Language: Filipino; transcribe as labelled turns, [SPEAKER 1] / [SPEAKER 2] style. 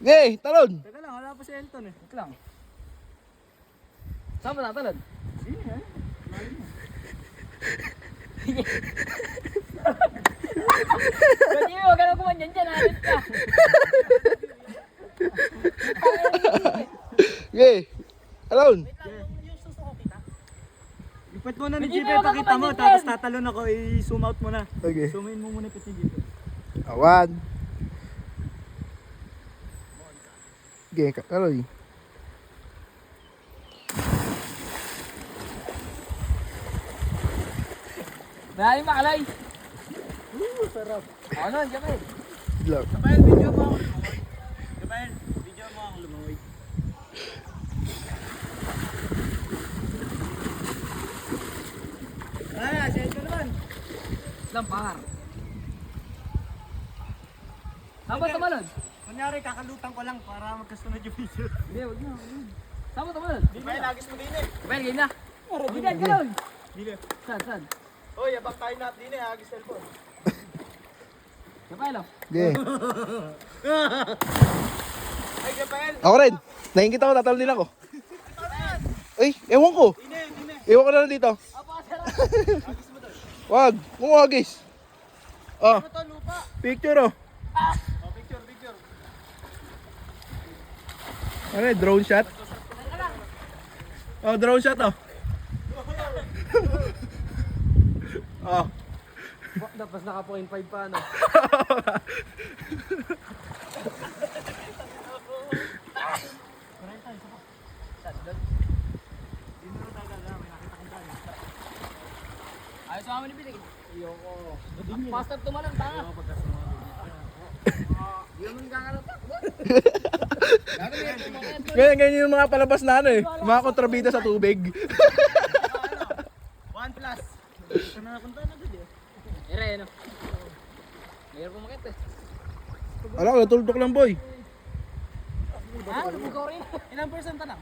[SPEAKER 1] Okay, talon.
[SPEAKER 2] Teka lang, wala pa si Elton eh.
[SPEAKER 3] Wait lang. Saan ba tatalon?
[SPEAKER 2] Sige eh.
[SPEAKER 3] Pwede mo, huwag ka na kumanyan dyan. Halit ka.
[SPEAKER 1] Okay, talon.
[SPEAKER 3] Yung susuko kita.
[SPEAKER 2] Ipit mo na ni
[SPEAKER 3] Hindi
[SPEAKER 2] Jeep,
[SPEAKER 3] mo
[SPEAKER 2] pakita mo,
[SPEAKER 3] makapansin
[SPEAKER 2] tapos
[SPEAKER 3] yan.
[SPEAKER 2] tatalon ako, i-zoom out mo na.
[SPEAKER 1] Okay.
[SPEAKER 2] Zoomin mo muna ipit ni Jeep.
[SPEAKER 1] Awan. Okay, talon.
[SPEAKER 3] Maraming makalay.
[SPEAKER 2] Sarap.
[SPEAKER 3] Ano, Jamel?
[SPEAKER 1] Vlog.
[SPEAKER 2] Kapayan, video mo ako lumangoy. Kapayan, video mo ako lumangoy. Ay, si Elton naman.
[SPEAKER 3] Lampar. Saan ba tumalon?
[SPEAKER 2] Kunyari, kakalutang ko lang para magkasunod yung video.
[SPEAKER 3] Hindi, huwag na. Saan ba tumalon?
[SPEAKER 2] Di ba, lagis mo din eh.
[SPEAKER 3] Well, game na. Bigan ka nun.
[SPEAKER 2] Dili.
[SPEAKER 3] Saan?
[SPEAKER 2] Hoy, abang tayo natin din eh, hagis cellphone.
[SPEAKER 3] Kapay lang.
[SPEAKER 1] Okay.
[SPEAKER 2] Ay, Kapayan.
[SPEAKER 1] Ako rin. Nakikita ko, tatalon din ako. Ay, ewan ko.
[SPEAKER 2] Dine.
[SPEAKER 1] Ewan ko na lang dito. Wag. Kung wagis. Oh,
[SPEAKER 2] Ano to, lupa?
[SPEAKER 1] picture oh.
[SPEAKER 2] Oh, picture.
[SPEAKER 1] Ano yun, drone shot? Oh, drone shot oh. Oh.
[SPEAKER 3] Tapos naka 0.5 pa, ano? Ayos ako manipilig. Iyoko. Faster tumalon, tanga. Yun ang kakalap.
[SPEAKER 1] Ganyan yung mga palabas na ano eh. Mga kontrabida sa tubig.
[SPEAKER 2] 1 plus. Ito na napunta na agad eh.
[SPEAKER 3] Ere, ano? Mayroon pumakit eh.
[SPEAKER 1] Alam ko, natultok lang boy.
[SPEAKER 3] Ha? Ikaw rin?
[SPEAKER 2] Ilang percent na lang?